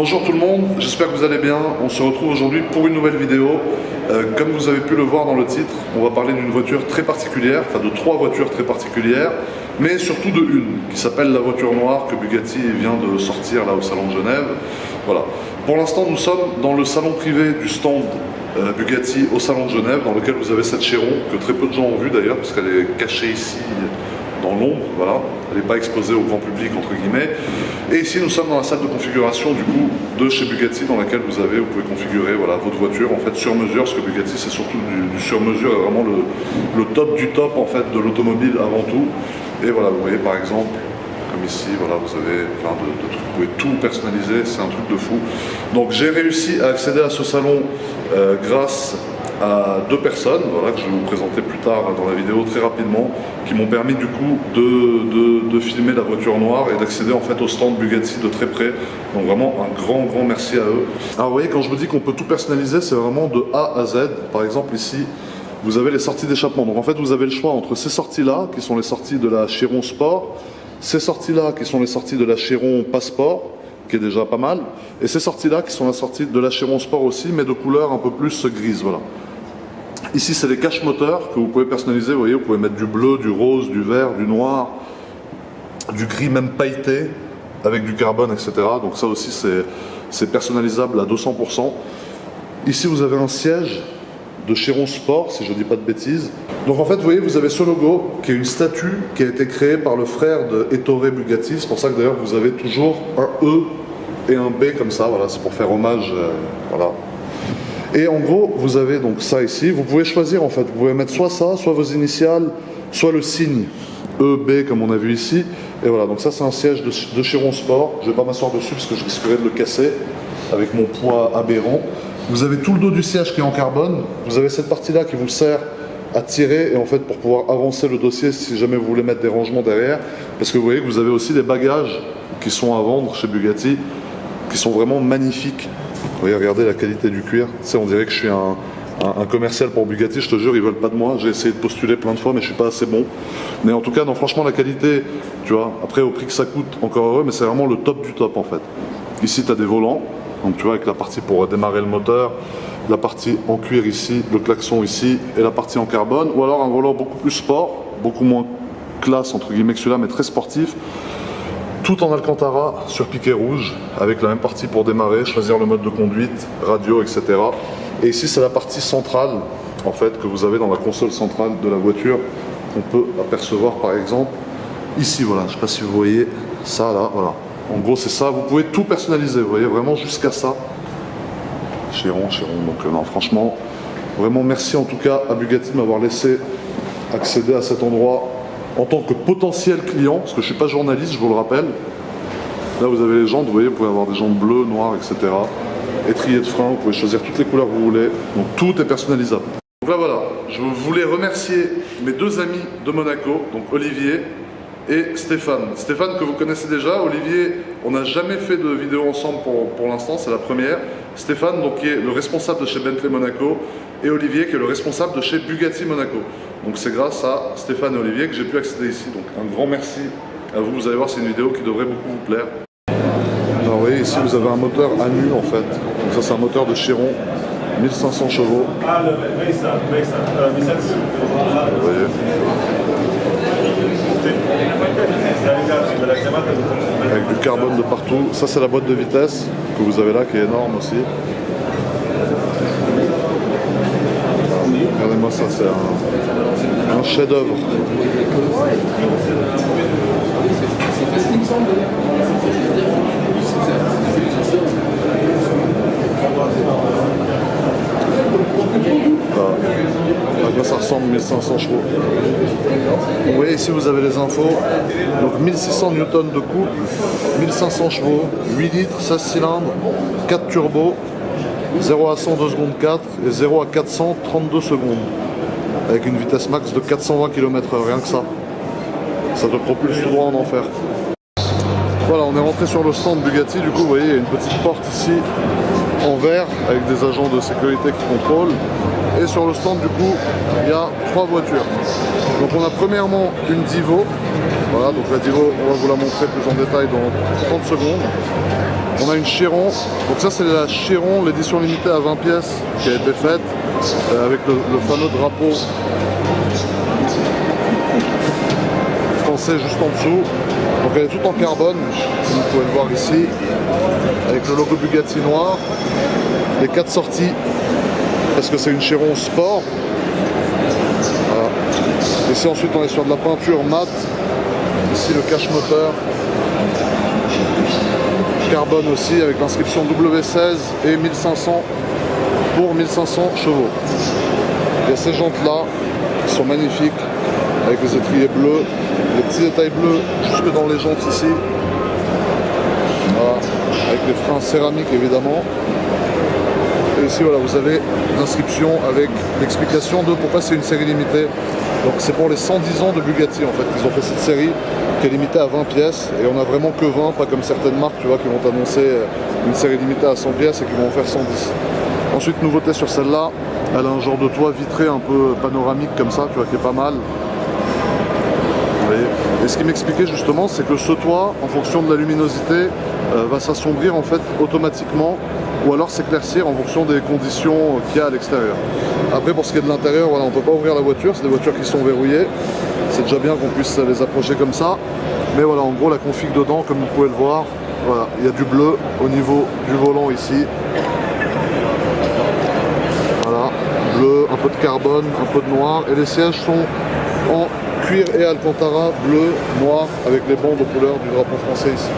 Bonjour tout le monde, j'espère que vous allez bien. On se retrouve aujourd'hui pour une nouvelle vidéo. Comme vous avez pu le voir dans le titre, on va parler d'une voiture très particulière, enfin de trois voitures très particulières, mais surtout de une, qui s'appelle la voiture noire que Bugatti vient de sortir là au salon de Genève. Voilà. Pour l'instant, nous sommes dans le salon privé du stand Bugatti au salon de Genève, dans lequel vous avez cette Chiron, que très peu de gens ont vue d'ailleurs, parce qu'elle est cachée ici dans l'ombre, voilà, elle n'est pas exposée au grand public entre guillemets. Et ici nous sommes dans la salle de configuration du coup de chez Bugatti, dans laquelle vous pouvez configurer voilà, votre voiture en fait sur mesure, parce que Bugatti c'est surtout du sur mesure, et vraiment le top du top en fait de l'automobile avant tout. Et voilà, vous voyez par exemple, comme ici, voilà, vous avez plein de trucs, vous pouvez tout personnaliser, c'est un truc de fou. Donc j'ai réussi à accéder à ce salon grâce à deux personnes, voilà, que je vais vous présenter plus tard dans la vidéo très rapidement, qui m'ont permis du coup de filmer la voiture noire et d'accéder en fait au stand Bugatti de très près. Donc vraiment un grand merci à eux. Alors vous voyez, quand je vous dis qu'on peut tout personnaliser, c'est vraiment de A à Z. Par exemple ici, vous avez les sorties d'échappement. Donc en fait vous avez le choix entre ces sorties-là, qui sont les sorties de la Chiron Sport, ces sorties-là qui sont les sorties de la Chiron Passport, qui est déjà pas mal, et ces sorties-là qui sont la sortie de la Chiron Sport aussi, mais de couleur un peu plus grise, voilà. Ici, c'est les caches moteurs que vous pouvez personnaliser. Vous voyez, vous pouvez mettre du bleu, du rose, du vert, du noir, du gris même pailleté, avec du carbone, etc. Donc ça aussi, c'est personnalisable à 200%. Ici, vous avez un siège de Chiron Sport, si je ne dis pas de bêtises. Donc en fait, vous voyez, vous avez ce logo, qui est une statue qui a été créée par le frère de Ettore Bugatti. C'est pour ça que d'ailleurs, vous avez toujours un E et un B comme ça. Voilà, c'est pour faire hommage, voilà. Et en gros, vous avez donc ça ici. Vous pouvez choisir en fait. Vous pouvez mettre soit ça, soit vos initiales, soit le signe EB comme on a vu ici. Et voilà, donc ça c'est un siège de Chiron Sport. Je ne vais pas m'asseoir dessus parce que je risquerais de le casser avec mon poids aberrant. Vous avez tout le dos du siège qui est en carbone. Vous avez cette partie-là qui vous sert à tirer et en fait pour pouvoir avancer le dossier si jamais vous voulez mettre des rangements derrière. Parce que vous voyez que vous avez aussi des bagages qui sont à vendre chez Bugatti, qui sont vraiment magnifiques. Vous voyez, regardez la qualité du cuir. Tu sais, on dirait que je suis un commercial pour Bugatti, je te jure, ils veulent pas de moi. J'ai essayé de postuler plein de fois, mais je suis pas assez bon. Mais en tout cas, non, franchement, la qualité, tu vois, après au prix que ça coûte, encore heureux, mais c'est vraiment le top du top en fait. Ici, tu as des volants, donc tu vois, avec la partie pour démarrer le moteur, la partie en cuir ici, le klaxon ici, et la partie en carbone, ou alors un volant beaucoup plus sport, beaucoup moins classe, entre guillemets, que celui-là, mais très sportif. Tout en Alcantara sur piquet rouge, avec la même partie pour démarrer, choisir le mode de conduite, radio, etc. Et ici c'est la partie centrale, en fait, que vous avez dans la console centrale de la voiture, qu'on peut apercevoir par exemple ici, voilà, je ne sais pas si vous voyez ça là, voilà. En gros c'est ça, vous pouvez tout personnaliser, vous voyez, vraiment jusqu'à ça. Chiron, donc non, franchement, vraiment merci en tout cas à Bugatti de m'avoir laissé accéder à cet endroit en tant que potentiel client, parce que je ne suis pas journaliste, je vous le rappelle. Là, vous avez les jantes, vous voyez, vous pouvez avoir des jantes bleues, noires, etc. Étrier de frein, vous pouvez choisir toutes les couleurs que vous voulez. Donc tout est personnalisable. Donc là, voilà, je voulais remercier mes deux amis de Monaco, donc Olivier et Stéphane. Stéphane que vous connaissez déjà, Olivier, on n'a jamais fait de vidéo ensemble pour l'instant, c'est la première. Stéphane, donc, qui est le responsable de chez Bentley Monaco, et Olivier, qui est le responsable de chez Bugatti Monaco. Donc c'est grâce à Stéphane et Olivier que j'ai pu accéder ici. Donc un grand merci à vous. Vous allez voir, c'est une vidéo qui devrait beaucoup vous plaire. Alors vous voyez, ici vous avez un moteur à nu en fait. Donc ça c'est un moteur de Chiron, 1500 chevaux. Vous voyez. Avec du carbone de partout. Ça c'est la boîte de vitesse que vous avez là qui est énorme aussi. Regardez-moi ça, c'est un chef-d'œuvre. À quoi ça ressemble 1500 chevaux. Vous voyez ici vous avez les infos. Donc 1600 newtons de couple, 1500 chevaux, 8 litres, 16 cylindres, 4 turbos, 0 à 100 2 secondes 4 et 0 à 400 32 secondes. Avec une vitesse max de 420 km/h, rien que ça. Ça te propulse tout droit en enfer. Voilà, on est rentré sur le stand Bugatti, du coup vous voyez il y a une petite porte ici en verre avec des agents de sécurité qui contrôlent. Et sur le stand du coup il y a 3 voitures. Donc on a premièrement une Divo. Voilà, donc la Divo on va vous la montrer plus en détail dans 30 secondes. On a une Chiron, donc ça c'est la Chiron, l'édition limitée à 20 pièces qui a été faite avec le fameux drapeau français juste en dessous. Donc elle est toute en carbone, comme vous pouvez le voir ici, avec le logo Bugatti noir, les 4 sorties, parce que c'est une Chiron sport. Voilà. Ici ensuite on est sur de la peinture mat, ici le cache moteur, carbone aussi avec l'inscription W16 et 1500 pour 1500 chevaux. Il y a ces jantes là qui sont magnifiques avec les étriers bleus, les petits détails bleus jusque dans les jantes ici. Voilà, avec les freins céramiques évidemment. Et ici voilà, vous avez l'inscription avec l'explication de pourquoi c'est une série limitée. Donc c'est pour les 110 ans de Bugatti en fait qu'ils ont fait cette série qui est limitée à 20 pièces et on a vraiment que 20, pas comme certaines marques tu vois qui vont annoncer une série limitée à 100 pièces et qui vont en faire 110. Ensuite nouveauté sur celle-là, elle a un genre de toit vitré un peu panoramique comme ça, tu vois, qui est pas mal. Et ce qui m'expliquait justement, c'est que ce toit, en fonction de la luminosité, va s'assombrir en fait automatiquement ou alors s'éclaircir en fonction des conditions qu'il y a à l'extérieur. Après pour ce qui est de l'intérieur, voilà, on ne peut pas ouvrir la voiture, c'est des voitures qui sont verrouillées. C'est déjà bien qu'on puisse les approcher comme ça. Mais voilà, en gros la config dedans, comme vous pouvez le voir, voilà, il y a du bleu au niveau du volant ici. Voilà, bleu, un peu de carbone, un peu de noir. Et les sièges sont en cuir et alcantara, bleu, noir, avec les bandes aux couleurs du drapeau français ici.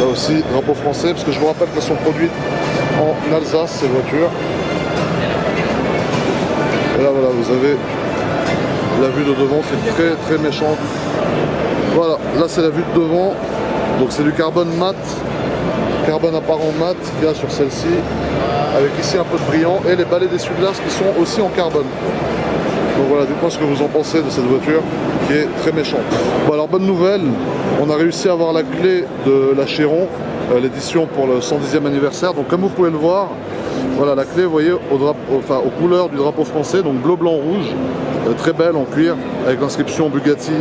Là aussi, drapeau français, parce que je vous rappelle qu'elles sont produites en Alsace, ces voitures. Et là, voilà, vous avez la vue de devant qui est très très méchante. Voilà, là c'est la vue de devant. Donc c'est du carbone mat, carbone apparent mat qu'il y a sur celle-ci, avec ici un peu de brillant, et les balais d'essuie-glace qui sont aussi en carbone. Donc voilà, dites-moi ce que vous en pensez de cette voiture qui est très méchante. Bon alors bonne nouvelle, on a réussi à avoir la clé de la Chiron, l'édition pour le 110e anniversaire. Donc comme vous pouvez le voir, voilà la clé, vous voyez, aux couleurs du drapeau français, donc bleu, blanc, rouge, très belle en cuir, avec l'inscription Bugatti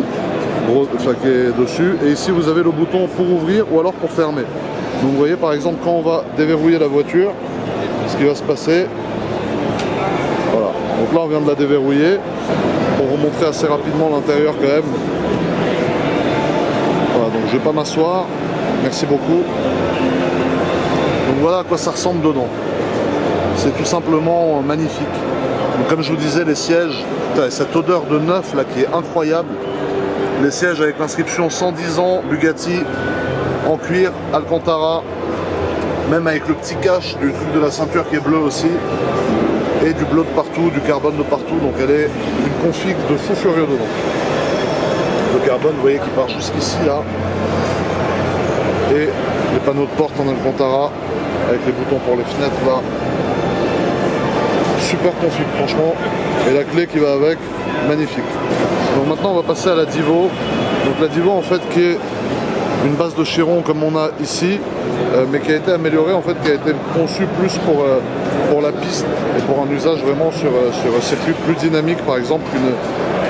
qui est dessus. Et ici vous avez le bouton pour ouvrir ou alors pour fermer. Donc vous voyez par exemple quand on va déverrouiller la voiture, ce qui va se passer. Voilà, donc là on vient de la déverrouiller pour vous montrer assez rapidement l'intérieur quand même. Voilà, donc je vais pas m'asseoir, merci beaucoup. Donc voilà à quoi ça ressemble dedans. C'est tout simplement magnifique. Donc comme je vous disais, les sièges, cette odeur de neuf là qui est incroyable. Les sièges avec l'inscription 110 ans Bugatti en cuir, alcantara, même avec le petit cache du truc de la ceinture qui est bleu aussi. Et du bleu de partout, du carbone de partout, donc elle est une config de fou furieux dedans. Le carbone, vous voyez, qui part jusqu'ici là. Et les panneaux de porte en alcantara, avec les boutons pour les fenêtres là. Super config franchement. Et la clé qui va avec, magnifique. Donc maintenant on va passer à la Divo. Donc la Divo en fait qui est une base de Chiron comme on a ici, mais qui a été améliorée en fait, qui a été conçue plus pour la piste et pour un usage vraiment sur un circuit plus dynamique par exemple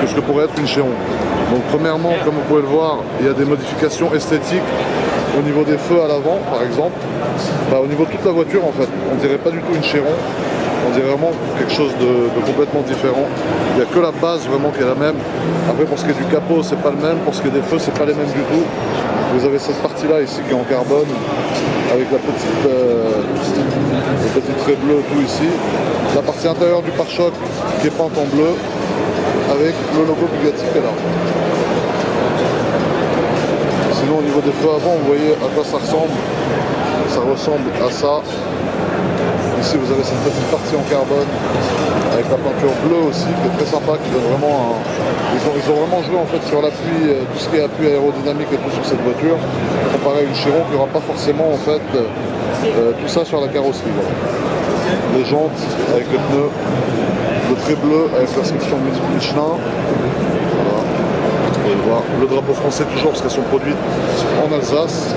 que ce que pourrait être une Chiron. Donc premièrement, comme vous pouvez le voir, il y a des modifications esthétiques au niveau des feux à l'avant par exemple. Au niveau de toute la voiture en fait, on dirait pas du tout une Chiron. On dirait vraiment quelque chose de complètement différent. Il n'y a que la base vraiment qui est la même. Après pour ce qui est du capot c'est pas le même, pour ce qui est des feux c'est pas les mêmes du tout. Vous avez cette partie là ici qui est en carbone avec la petite le petit trait bleu tout ici. La partie intérieure du pare-choc qui est peinte en bleu avec le logo Bugatti qui est là. Sinon au niveau des feux avant vous voyez à quoi ça ressemble. Ça ressemble à ça. Ici vous avez cette petite partie en carbone avec la peinture bleue aussi qui est très sympa, qui donne vraiment un... Ils ont vraiment joué en fait sur l'appui, tout ce qui est appui aérodynamique et tout sur cette voiture, comparé à une Chiron qui n'aura pas forcément en fait tout ça sur la carrosserie. Voilà. Les jantes avec les pneus, le trait bleu avec l'inscription Michelin. Voilà. Vous pouvez le voir. Le drapeau français toujours parce qu'elles sont produites en Alsace.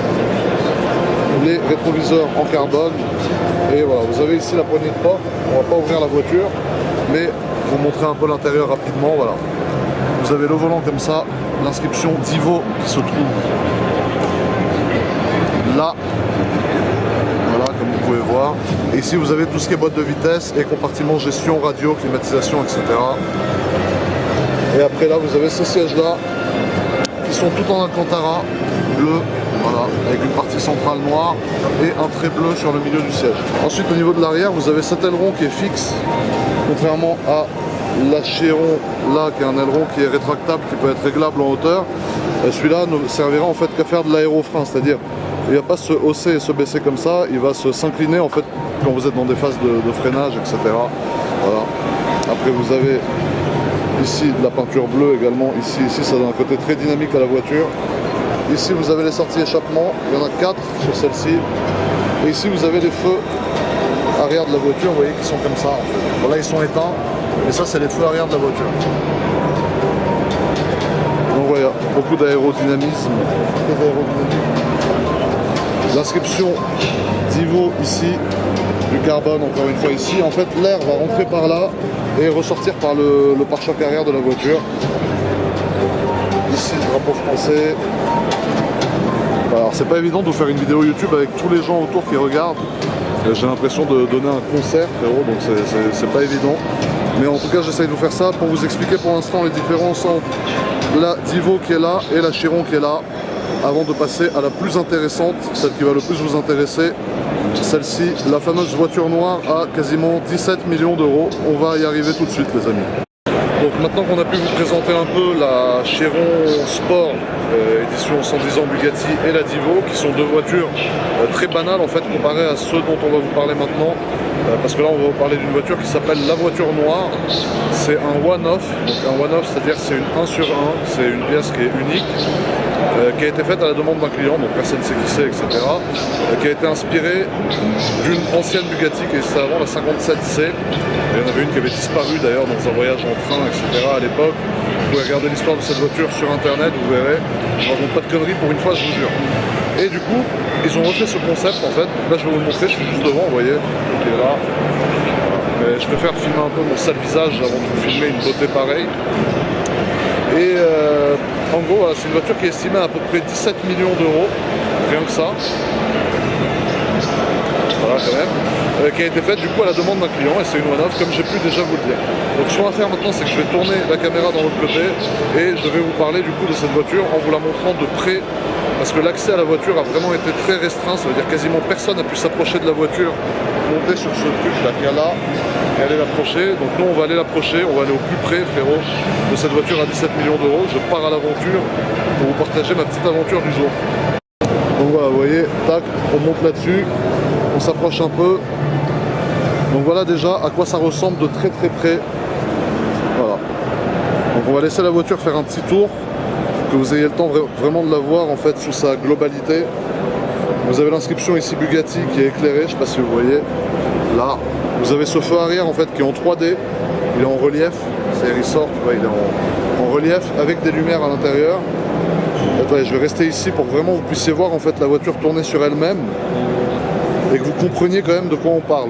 Les rétroviseurs en carbone. Et voilà, vous avez ici la poignée de porte. On va pas ouvrir la voiture, mais vous montrer un peu l'intérieur rapidement. Voilà. Vous avez le volant comme ça, l'inscription Divo qui se trouve là. Et ici vous avez tout ce qui est boîte de vitesse et compartiment gestion, radio, climatisation, etc. Et après là vous avez ces sièges là qui sont tout en Alcantara bleu, voilà, avec une partie centrale noire et un trait bleu sur le milieu du siège. Ensuite au niveau de l'arrière vous avez cet aileron qui est fixe, contrairement à l'Acheron là qui est un aileron qui est rétractable, qui peut être réglable en hauteur. Celui-là ne servira en fait qu'à faire de l'aérofrein, c'est-à-dire il ne va pas se hausser et se baisser comme ça, il va s'incliner en fait quand vous êtes dans des phases de freinage, etc. Voilà. Après vous avez ici de la peinture bleue également, ici ça donne un côté très dynamique à la voiture. Ici vous avez les sorties échappement, il y en a 4 sur celle-ci. Et ici vous avez les feux arrière de la voiture, vous voyez qui sont comme ça. Bon, là ils sont éteints, mais ça c'est les feux arrière de la voiture. Donc voilà, beaucoup d'aérodynamisme, très aérodynamique. L'inscription Divo ici, du carbone encore une fois ici. En fait l'air va rentrer par là et ressortir par le pare-choc arrière de la voiture. Ici le drapeau français. Alors c'est pas évident de vous faire une vidéo YouTube avec tous les gens autour qui regardent. J'ai l'impression de donner un concert frérot, donc c'est pas évident. Mais en tout cas j'essaye de vous faire ça pour vous expliquer pour l'instant les différences entre la Divo qui est là et la Chiron qui est là, avant de passer à la plus intéressante, celle qui va le plus vous intéresser, celle-ci, la fameuse voiture noire à quasiment 17 millions d'euros. On va y arriver tout de suite les amis. Donc maintenant qu'on a pu vous présenter un peu la Chiron Sport édition 110 ans Bugatti et la Divo, qui sont deux voitures très banales en fait comparées à ceux dont on va vous parler maintenant, parce que là on va vous parler d'une voiture qui s'appelle la voiture noire. C'est un one-off, donc un one-off c'est-à-dire c'est une 1 sur 1, c'est une pièce qui est unique, qui a été faite à la demande d'un client, donc personne ne sait qui c'est, etc. Qui a été inspirée d'une ancienne Bugatti qui existait avant, la 57C. Il y en avait une qui avait disparu d'ailleurs dans un voyage en train, etc. à l'époque. Vous pouvez regarder l'histoire de cette voiture sur internet, vous verrez. Je raconte pas de conneries pour une fois, je vous jure. Et du coup, ils ont refait ce concept en fait. Donc là, je vais vous le montrer, je suis juste devant, vous voyez. Il est là. Mais je préfère filmer un peu mon sale visage avant de vous filmer une beauté pareille. Et en gros, voilà, c'est une voiture qui est estimée à peu près 17 millions d'euros, rien que ça. Voilà, quand même. Qui a été faite du coup à la demande d'un client, et c'est une one-off comme j'ai pu déjà vous le dire. Donc ce qu'on va faire maintenant, c'est que je vais tourner la caméra dans l'autre côté et je vais vous parler du coup de cette voiture en vous la montrant de près, parce que l'accès à la voiture a vraiment été très restreint, ça veut dire quasiment personne n'a pu s'approcher de la voiture, monter sur ce truc là qu'il y a là et aller l'approcher. Donc nous on va aller l'approcher, on va aller au plus près frérot de cette voiture à 17 millions d'euros. Je pars à l'aventure pour vous partager ma petite aventure du jour. Donc voilà, vous voyez, tac, on monte là-dessus, on s'approche un peu. Donc voilà déjà à quoi ça ressemble de très très près. Voilà. Donc on va laisser la voiture faire un petit tour, que vous ayez le temps vraiment de la voir en fait sous sa globalité. Vous avez l'inscription ici Bugatti qui est éclairée, je ne sais pas si vous voyez. Là, vous avez ce feu arrière en fait qui est en 3D, il est en relief, c'est il sort, tu vois, il est en relief avec des lumières à l'intérieur. Attendez, je vais rester ici pour que vraiment vous puissiez voir en fait la voiture tourner sur elle-même et que vous compreniez quand même de quoi on parle.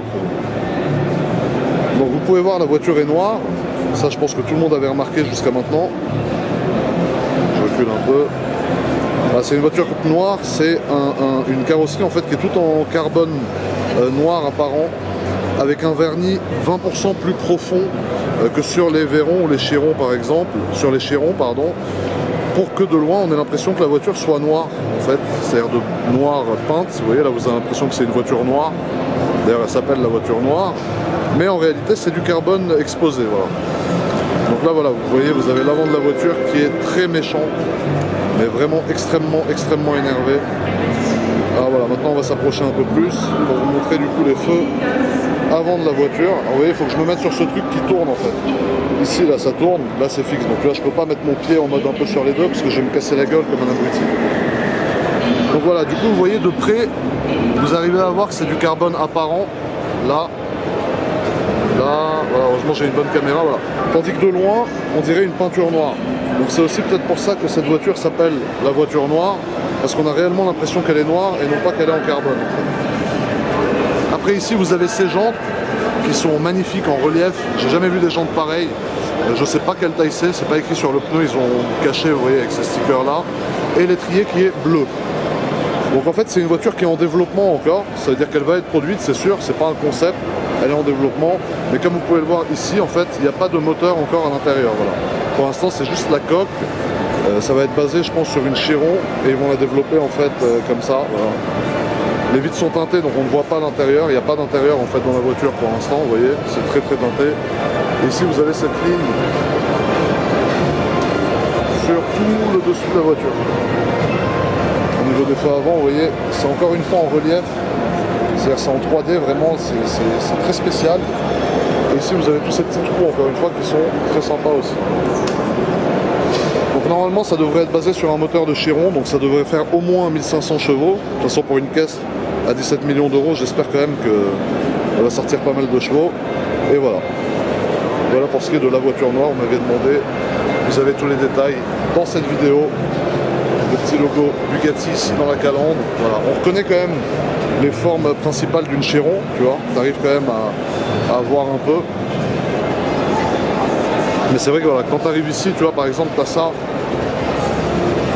Donc vous pouvez voir la voiture est noire, ça je pense que tout le monde avait remarqué jusqu'à maintenant. Je recule un peu. Voilà, c'est une voiture noire, c'est une carrosserie en fait qui est toute en carbone noir apparent, avec un vernis 20% plus profond que sur les Veyron ou les Chiron par exemple, sur les Chiron pardon, pour que de loin on ait l'impression que la voiture soit noire en fait, c'est-à-dire de noir peinte. Vous voyez là vous avez l'impression que c'est une voiture noire, d'ailleurs elle s'appelle la voiture noire, mais en réalité c'est du carbone exposé, voilà. Donc là voilà, vous voyez, vous avez l'avant de la voiture qui est très méchant, mais vraiment extrêmement énervé. Alors voilà, maintenant on va s'approcher un peu plus pour vous montrer du coup les feux avant de la voiture. Alors, vous voyez, il faut que je me mette sur ce truc qui tourne en fait. Ici là ça tourne, là c'est fixe, donc là je peux pas mettre mon pied en mode un peu sur les deux parce que je vais me casser la gueule comme un abruti. Donc voilà, du coup vous voyez de près, vous arrivez à voir que c'est du carbone apparent, là, voilà, heureusement j'ai une bonne caméra, voilà. Tandis que de loin, on dirait une peinture noire. Donc c'est aussi peut-être pour ça que cette voiture s'appelle la voiture noire, parce qu'on a réellement l'impression qu'elle est noire et non pas qu'elle est en carbone. Après ici vous avez ces jantes qui sont magnifiques en relief, j'ai jamais vu des jantes pareilles. Je sais pas quelle taille c'est pas écrit sur le pneu, ils ont caché, vous voyez, avec ces stickers là. Et l'étrier qui est bleu. Donc en fait c'est une voiture qui est en développement encore, ça veut dire qu'elle va être produite, c'est sûr, c'est pas un concept, elle est en développement, mais comme vous pouvez le voir ici en fait, il n'y a pas de moteur encore à l'intérieur, voilà. Pour l'instant c'est juste la coque, ça va être basé je pense sur une Chiron et ils vont la développer en fait comme ça, voilà. Les vitres sont teintées donc on ne voit pas l'intérieur, il n'y a pas d'intérieur en fait dans la voiture pour l'instant, vous voyez, c'est très très teinté. Et ici vous avez cette ligne sur tout le dessus de la voiture. Au niveau des feux avant, vous voyez, c'est encore une fois en relief, c'est-à-dire c'est en 3D, vraiment c'est très spécial. Et ici vous avez tous ces petits trous encore une fois qui sont très sympas aussi. Donc normalement ça devrait être basé sur un moteur de Chiron, donc ça devrait faire au moins 1500 chevaux. De toute façon pour une caisse à 17 millions d'euros, j'espère quand même qu'elle va sortir pas mal de chevaux. Et voilà. Voilà pour ce qui est de la voiture noire, on m'avait demandé. Vous avez tous les détails dans cette vidéo. Le petit logo Bugatti ici dans la calandre. Voilà. On reconnaît quand même les formes principales d'une Chiron, tu vois. Tu arrives quand même à voir un peu. Mais c'est vrai que voilà, quand tu arrives ici, tu vois, par exemple, tu as ça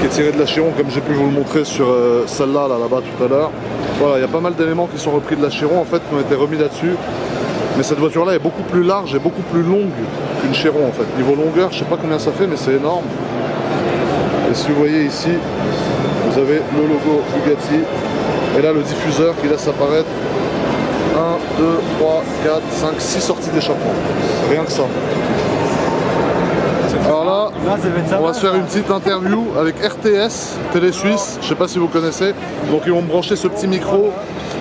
qui est tiré de la Chiron, comme j'ai pu vous le montrer sur celle-là, là-bas tout à l'heure. Voilà, il y a pas mal d'éléments qui sont repris de la Chiron, en fait, qui ont été remis là-dessus. Mais cette voiture-là est beaucoup plus large et beaucoup plus longue qu'une Chiron, en fait. Niveau longueur, je sais pas combien ça fait, mais c'est énorme. Et si vous voyez ici, vous avez le logo Bugatti. Et là, le diffuseur qui laisse apparaître 1, 2, 3, 4, 5, 6 sorties d'échappement. Rien que ça. Alors là, on va se faire une petite interview avec RTS, Télé Suisse, je sais pas si vous connaissez. Donc ils vont me brancher ce petit micro.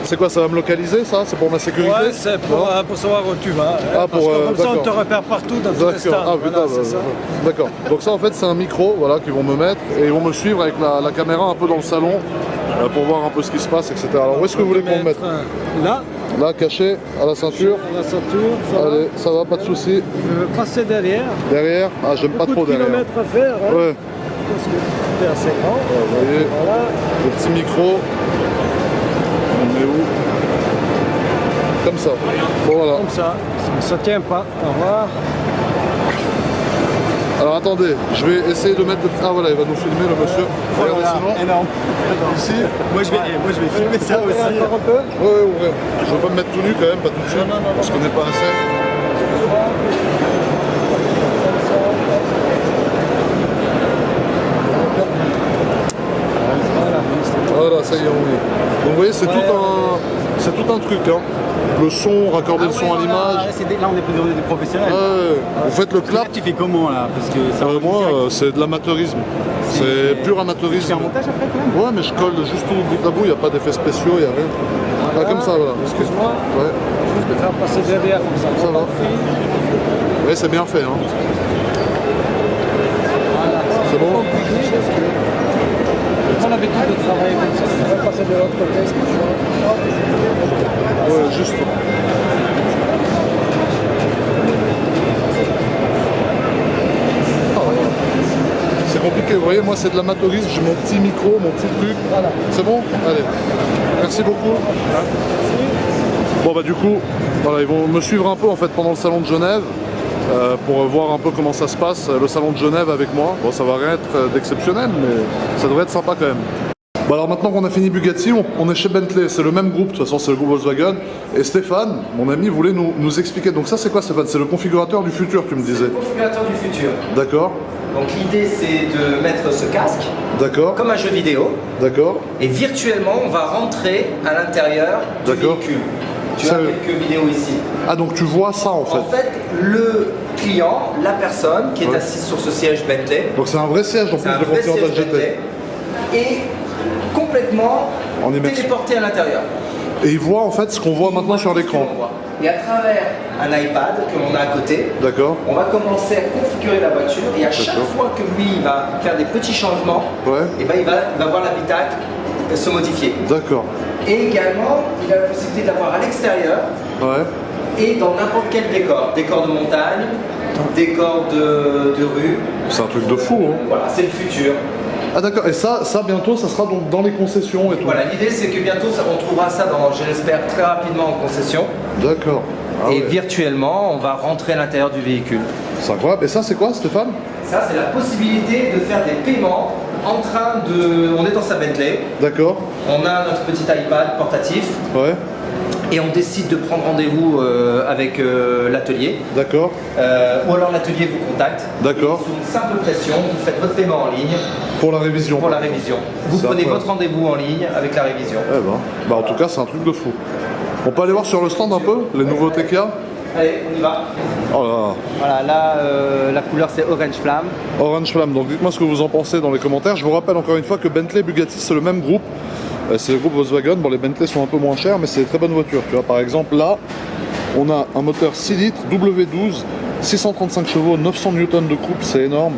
C'est quoi, ça va me localiser ça? C'est pour ma sécurité? Ouais, c'est pour savoir où tu vas. Ah, Parce que comme ça on te repère partout dans tous les stands. Ah putain, voilà, d'accord. Donc ça en fait c'est un micro voilà, qu'ils vont me mettre et ils vont me suivre avec la caméra un peu dans le salon pour voir un peu ce qui se passe, etc. Alors où est-ce que vous voulez qu'on le mette? Là. Là, caché, à la ceinture. À la ceinture, ça Allez, va. ça va, pas de soucis. Je vais passer derrière. Derrière? Ah, j'aime pas trop derrière. Kilomètres à faire, hein, ouais. parce que c'est assez grand. Vous voyez, Voilà. le petit micro. On est où? Comme ça. Bon, voilà. Comme ça tient pas. Au revoir. Alors attendez, je vais essayer de mettre le... Ah voilà, il va nous filmer le monsieur. Regardez sinon. Énorme. Ici. Moi je vais filmer ça aussi. Encore un peu. Ouais, ouais. Je vais pas me mettre tout nu quand même, pas tout de suite. Parce qu'on n'est pas assez. Voilà, ça y est, on y est. Donc vous voyez, c'est tout un truc. Hein. Le son, raccorder le son à l'image. Là on est plus des professionnels. Vous faites le clap. Là tu fais comment là? Parce que ça Moi, c'est de l'amateurisme. C'est pur Tu amateurisme. fais un montage après quand même? Ouais, mais je colle juste tout bout à bout, il n'y a pas d'effets spéciaux, il n'y a rien. Ah, comme ça, voilà. Excuse-moi. Ouais, Je vais faire passer derrière comme ça. ça va. Ouais, c'est bien fait. Hein. C'est bon? On a l'habitude de travailler comme ça. Je vais passer de l'autre côté. Ouais, juste. C'est compliqué, vous voyez, moi c'est de l'amateurisme, j'ai mon petit micro, mon petit truc. Voilà. C'est bon? Allez. Merci beaucoup. Bon bah du coup, voilà, ils vont me suivre un peu en fait pendant le salon de Genève. Pour voir un peu comment ça se passe, le salon de Genève avec moi. Bon, ça va rien être d'exceptionnel, mais ça devrait être sympa quand même. Bon, alors maintenant qu'on a fini Bugatti, on est chez Bentley, c'est le même groupe, de toute façon c'est le groupe Volkswagen. Et Stéphane, mon ami, voulait nous expliquer. Donc ça c'est quoi Stéphane? C'est le configurateur du futur, tu me disais. Le configurateur du futur. D'accord, Donc l'idée c'est de mettre ce casque d'accord, comme un jeu vidéo d'accord. et virtuellement on va rentrer à l'intérieur du D'accord. véhicule. Tu as Ça- quelques vidéos ici. Ah donc tu vois ça en En fait. fait, le client, la personne qui est Ouais. assise sur ce siège Bentley, Donc c'est un vrai siège en c'est plus un de vrai Continental siège Bentley, GT. est complètement En immersion. téléporté à l'intérieur. Et il voit en fait ce qu'on voit maintenant sur l'écran. Et à travers un iPad que l'on a à côté, D'accord. on va commencer à configurer la voiture et à chaque D'accord. fois que lui il va faire des petits changements, Ouais. et ben il va voir l'habitacle se modifier. D'accord. Et également, il a la possibilité d'avoir à l'extérieur Ouais. et dans n'importe quel décor. Décor de montagne, décor de rue. C'est un truc de fou, hein. Voilà, c'est le futur. Ah d'accord, et ça bientôt, ça sera donc dans les concessions et tout. Voilà, l'idée c'est que bientôt on trouvera ça je l'espère, très rapidement en concession. D'accord. Ah et ouais. virtuellement, on va rentrer à l'intérieur du véhicule. C'est incroyable. Et ça, c'est quoi, Stéphane? Ça, c'est la possibilité de faire des paiements On est dans sa Bentley. D'accord. On a notre petit iPad portatif. Ouais. Et on décide de prendre rendez-vous avec l'atelier. D'accord. Ou alors l'atelier vous contacte. D'accord. Et sous une simple pression, vous faites votre paiement en ligne. Pour la révision. Pour la révision. Vous prenez votre rendez-vous en ligne avec la révision. Eh ben. Bah en tout cas, c'est un truc de fou. On peut aller voir sur le stand un peu les nouveautés qu'il y a? Allez, on y va. Oh là. Voilà, là, la couleur c'est Orange Flamme. Orange Flamme, donc dites-moi ce que vous en pensez dans les commentaires. Je vous rappelle encore une fois que Bentley et Bugatti c'est le même groupe. C'est le groupe Volkswagen. Bon, les Bentley sont un peu moins chers, mais c'est des très bonnes voitures. Tu vois, par exemple, là, on a un moteur 6 litres, W12, 635 chevaux, 900 Newton de couple, c'est énorme.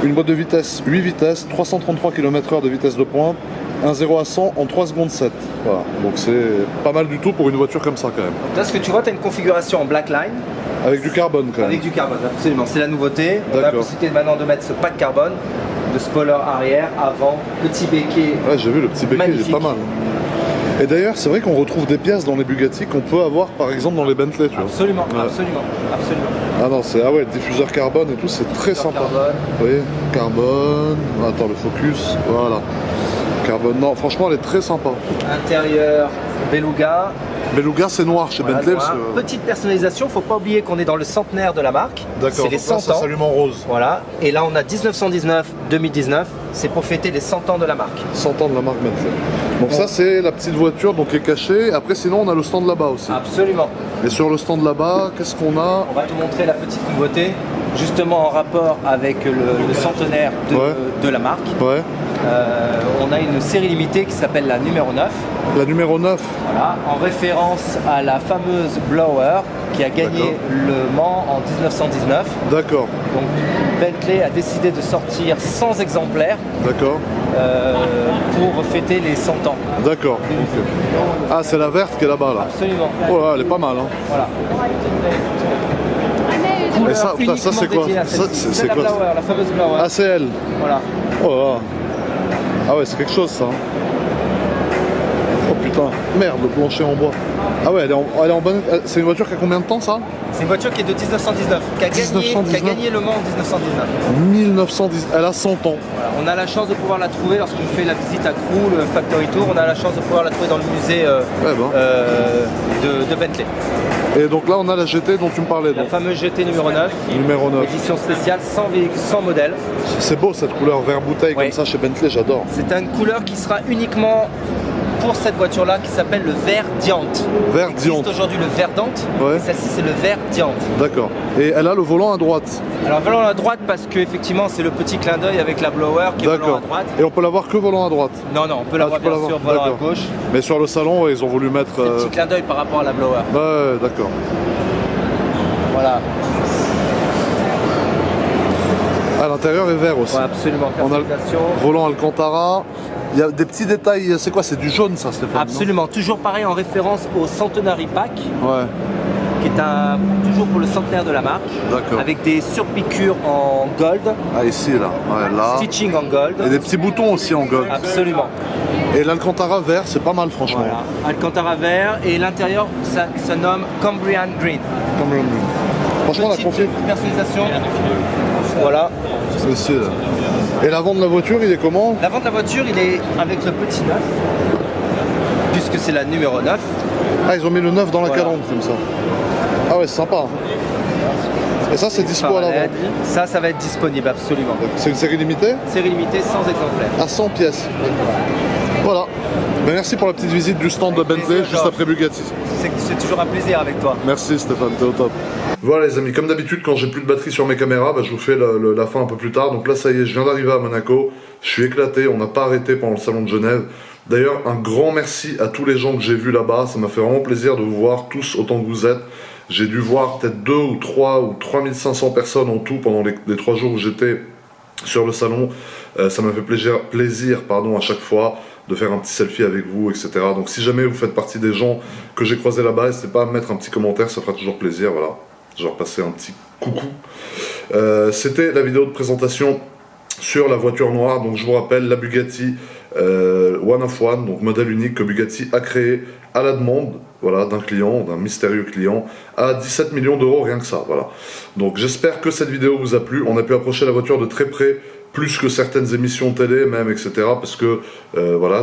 Une boîte de vitesse, 8 vitesses, 333 km/h de vitesse de pointe, un 0 à 100 en 3 secondes 7. Voilà, donc c'est pas mal du tout pour une voiture comme ça quand même. Là, ce que tu vois, tu as une configuration en blackline. Avec du carbone quand même. Avec du carbone, absolument. C'est la nouveauté. On a la possibilité maintenant de mettre ce pack carbone, de spoiler arrière, avant, petit béquet. Ouais, j'ai vu le petit béquet, il est pas mal. Et d'ailleurs, c'est vrai qu'on retrouve des pièces dans les Bugatti qu'on peut avoir par exemple dans les Bentley, tu vois. Absolument, ouais. absolument, absolument. Ah non, c'est diffuseur carbone et tout, c'est très sympa. Carbone. Vous voyez, carbone. Attends, le focus, voilà. Carbone, non, franchement, elle est très sympa. Intérieur Beluga. Beluga, c'est noir chez Bentley. Noir. Petite personnalisation, faut pas oublier qu'on est dans le centenaire de la marque. D'accord, c'est les 100 ans. Ça s'allume en rose. Voilà, et là on a 1919-2019, c'est pour fêter les 100 ans de la marque. 100 ans de la marque Bentley. Donc ça, c'est la petite voiture donc, qui est cachée. Après, sinon, on a le stand là-bas aussi. Absolument. Et sur le stand là-bas, qu'est-ce qu'on a? On va te montrer la petite nouveauté, justement en rapport avec le centenaire de la marque. Ouais. On a une série limitée qui s'appelle la numéro 9. La numéro 9. Voilà, en référence à la fameuse Blower qui a gagné le Mans en 1919. D'accord. Donc Bentley a décidé de sortir 100 exemplaires. D'accord. Pour fêter les 100 ans. D'accord. Okay. Ah, c'est la verte qui est là-bas là. Absolument. Oh là, elle est pas mal. Hein. Voilà. Et ça c'est quoi? C'est la Blower, la fameuse Blower. Ah, c'est elle. Voilà. Oh là. Ah ouais, c'est quelque chose ça. Oh putain, merde, le plancher en bois. Ah ouais, elle est en bonne. C'est une voiture qui a combien de temps ça? C'est une voiture qui est de 1919, qui a gagné le Mans en 1919. 1910, elle a 100 ans. Voilà. On a la chance de pouvoir la trouver lorsqu'on fait la visite à Crewe, le Factory Tour. On a la chance de pouvoir la trouver dans le musée de Bentley. Et donc là, on a la GT dont tu me parlais. La fameuse GT numéro 9. Numéro 9. Édition spéciale, 100 modèles. C'est beau cette couleur vert bouteille comme ça chez Bentley, j'adore. C'est une couleur qui sera uniquement pour cette voiture-là qui s'appelle le vert diante. Vert diante. Il existe aujourd'hui le vert dante, et celle-ci c'est le vert diante. D'accord. Et elle a le volant à droite. Alors volant à droite parce qu'effectivement c'est le petit clin d'œil avec la Blower qui est volant à droite. Et on peut l'avoir que volant à droite? Non, on peut l'avoir bien sûr volant à gauche. Mais sur le salon, ils ont voulu mettre... C'est un petit clin d'œil par rapport à la Blower. Ouais, d'accord. Voilà. À l'intérieur est vert aussi. Ouais, absolument. On a le volant Alcantara. Il y a des petits détails, c'est quoi? C'est du jaune ça, Stéphane? Absolument, toujours pareil en référence au Centenary Pack. Ouais. Qui est toujours pour le centenaire de la marque. D'accord. Avec des surpiqûres en gold. Ah ici là, ouais, là. Stitching en gold. Et des petits boutons aussi en gold. Absolument. Et l'Alcantara vert, c'est pas mal franchement. Voilà. Alcantara vert et l'intérieur ça nomme Cambrian Green. Cambrian Green. Franchement, la personnalisation. Voilà. C'est ici là. Et l'avant de la voiture, il est comment? L'avant de la voiture, il est avec le petit 9, puisque c'est la numéro 9. Ah, ils ont mis le 9 dans la calandre comme ça. Ah ouais, c'est sympa. Et ça, c'est dispo à l'avant? Ça va être disponible, absolument. C'est une série limitée? Série limitée, 100 exemplaires. À 100 pièces. Voilà. Ben, merci pour la petite visite du stand de Bentley juste après Bugatti. C'est toujours un plaisir avec toi. Merci Stéphane, t'es au top. Voilà les amis, comme d'habitude quand j'ai plus de batterie sur mes caméras, je vous fais la fin un peu plus tard. Donc là ça y est, je viens d'arriver à Monaco, je suis éclaté, on n'a pas arrêté pendant le salon de Genève. D'ailleurs un grand merci à tous les gens que j'ai vus là-bas, ça m'a fait vraiment plaisir de vous voir tous autant que vous êtes. J'ai dû voir peut-être 2 ou 3 ou 3500 personnes en tout pendant les 3 jours où j'étais sur le salon. Ça m'a fait plaisir à chaque fois de faire un petit selfie avec vous, etc. Donc si jamais vous faites partie des gens que j'ai croisés là-bas, n'hésitez pas à me mettre un petit commentaire, ça fera toujours plaisir, voilà. Je vais repasser un petit coucou. C'était la vidéo de présentation sur la voiture noire, donc je vous rappelle la Bugatti One of One, donc modèle unique que Bugatti a créé à la demande, voilà, d'un client, d'un mystérieux client, à 17 millions d'euros, rien que ça, voilà. Donc j'espère que cette vidéo vous a plu, on a pu approcher la voiture de très près plus que certaines émissions télé même, etc. Parce que voilà,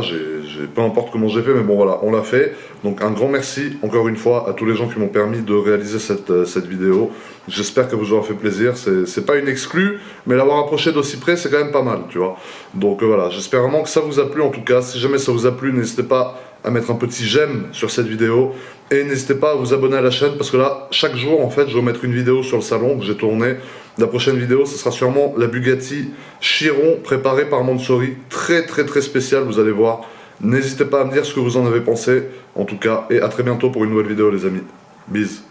peu importe comment j'ai fait, mais bon voilà, on l'a fait. Donc un grand merci encore une fois à tous les gens qui m'ont permis de réaliser cette vidéo. J'espère que vous aura fait plaisir. C'est pas une exclue, mais l'avoir approché d'aussi près, c'est quand même pas mal, tu vois. Donc voilà, j'espère vraiment que ça vous a plu en tout cas. Si jamais ça vous a plu, n'hésitez pas à mettre un petit j'aime sur cette vidéo et n'hésitez pas à vous abonner à la chaîne parce que là, chaque jour, en fait, je vais mettre une vidéo sur le salon que j'ai tourné. La prochaine vidéo, ce sera sûrement la Bugatti Chiron préparée par Mansory. Très spécial, vous allez voir. N'hésitez pas à me dire ce que vous en avez pensé, en tout cas, et à très bientôt pour une nouvelle vidéo, les amis. Bis.